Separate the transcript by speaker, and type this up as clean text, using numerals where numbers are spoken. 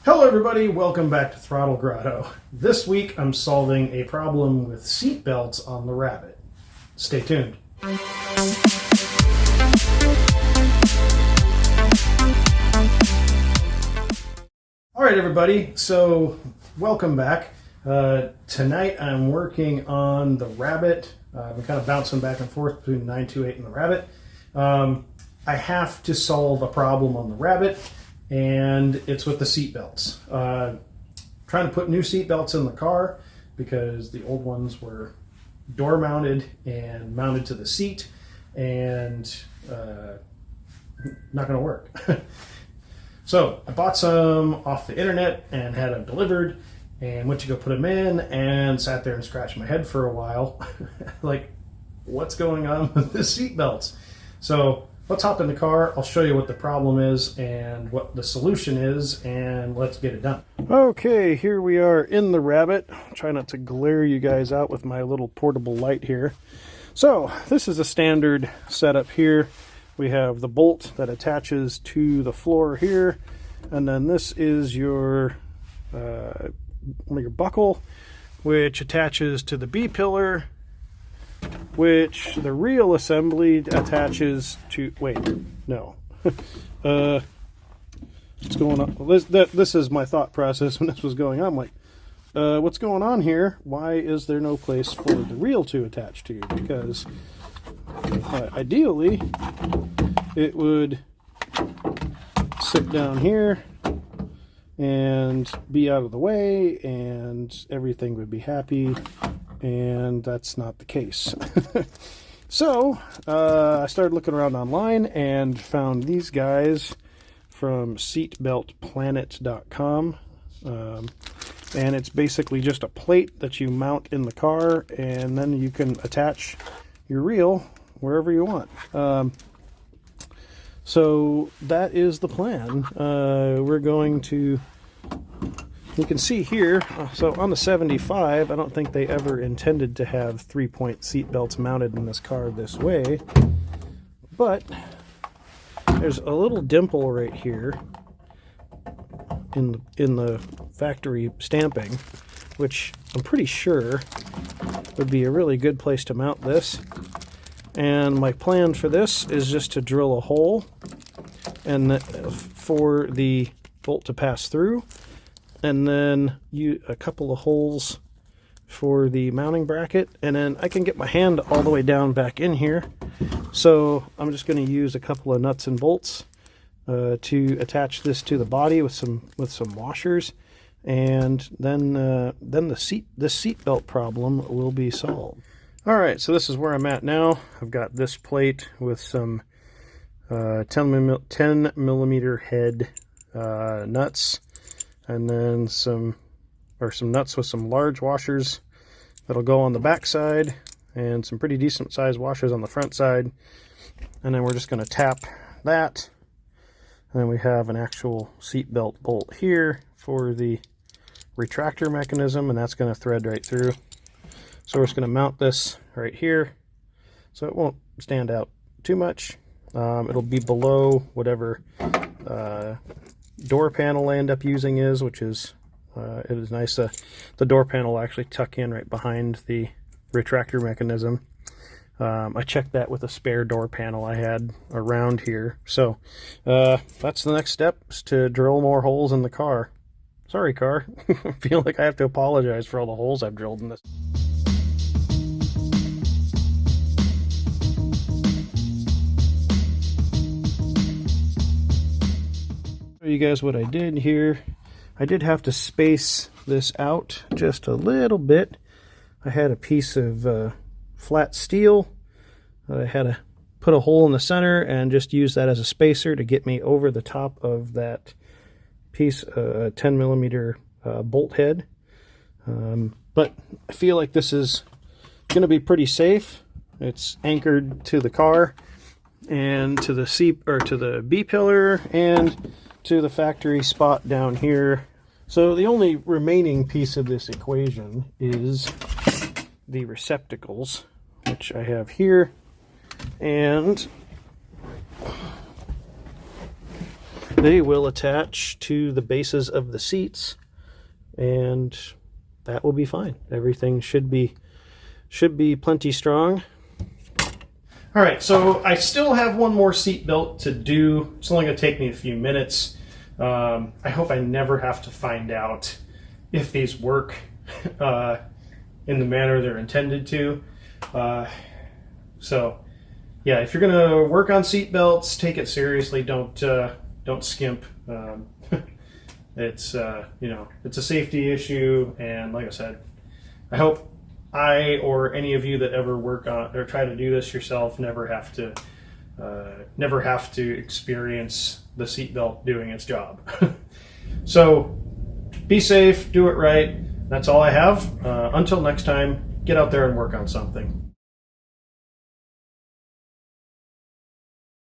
Speaker 1: Hello everybody, welcome back to Throttle Grotto. This week I'm solving a problem with seat belts on the Rabbit. Stay tuned. Alright everybody, so welcome back. Tonight I'm working on the Rabbit. I've been kind of bouncing back and forth between the 928 and the Rabbit. I have to solve a problem on the Rabbit, and it's with the seat belts. Trying to put new seat belts in the car because the old ones were door mounted and mounted to the seat, and not going to work. So I bought some off the internet and had them delivered and went to go put them in and sat there and scratched my head for a while. Like, what's going on with the seat belts? So let's hop in the car. I'll show you what the problem is and what the solution is, and let's get it done. Okay, here we are in the Rabbit. Try not to glare you guys out with my little portable light here. So this is a standard setup here. We have the bolt that attaches to the floor here, and then this is your buckle, which attaches to the B-pillar, which the real assembly attaches to... Wait, no. What's going on? This is my thought process when this was going on. I'm like, what's going on here? Why is there no place for the reel to attach to? Because ideally it would sit down here and be out of the way and everything would be happy, and that's not the case. So I started looking around online and found these guys from seatbeltplanet.com, and it's basically just a plate that you mount in the car, and then you can attach your reel wherever you want. So that is the plan. We're going to, you can see here, so on the 75, I don't think they ever intended to have 3-point seat belts mounted in this car this way, but there's a little dimple right here in the factory stamping, which I'm pretty sure would be a really good place to mount this. And my plan for this is just to drill a hole and for the bolt to pass through, and then a couple of holes for the mounting bracket, and then I can get my hand all the way down back in here. So I'm just going to use a couple of nuts and bolts to attach this to the body with some washers, and then this seat belt problem will be solved. All right, so this is where I'm at now. I've got this plate with some 10 millimeter head nuts, and then some nuts with some large washers that'll go on the back side, and some pretty decent sized washers on the front side. And then we're just going to tap that, and then we have an actual seat belt bolt here for the retractor mechanism, and that's going to thread right through. So we're just going to mount this right here so it won't stand out too much. It'll be below whatever door panel I end up using is, which is, it is nice. The door panel will actually tuck in right behind the retractor mechanism. I checked that with a spare door panel I had around here. So that's the next step, is to drill more holes in the car. Sorry, car. I feel like I have to apologize for all the holes I've drilled in this. Show you guys what I did here. I did have to space this out just a little bit. I had a piece of flat steel. I had to put a hole in the center and just use that as a spacer to get me over the top of that piece, 10 millimeter bolt head. But I feel like this is going to be pretty safe. It's anchored to the car and to the to the B pillar and to the factory spot down here. So the only remaining piece of this equation is the receptacles, which I have here, and they will attach to the bases of the seats, and that will be fine. Everything should be plenty strong. All right, so I still have one more seat belt to do. It's only going to take me a few minutes. I hope I never have to find out if these work in the manner they're intended to. So yeah, if you're going to work on seat belts, take it seriously. Don't skimp. It's you know, it's a safety issue, and like I said, I hope I or any of you that ever work on or try to do this yourself never have to experience the seatbelt doing its job. So be safe, do it right. That's all I have. Until next time, get out there and work on something.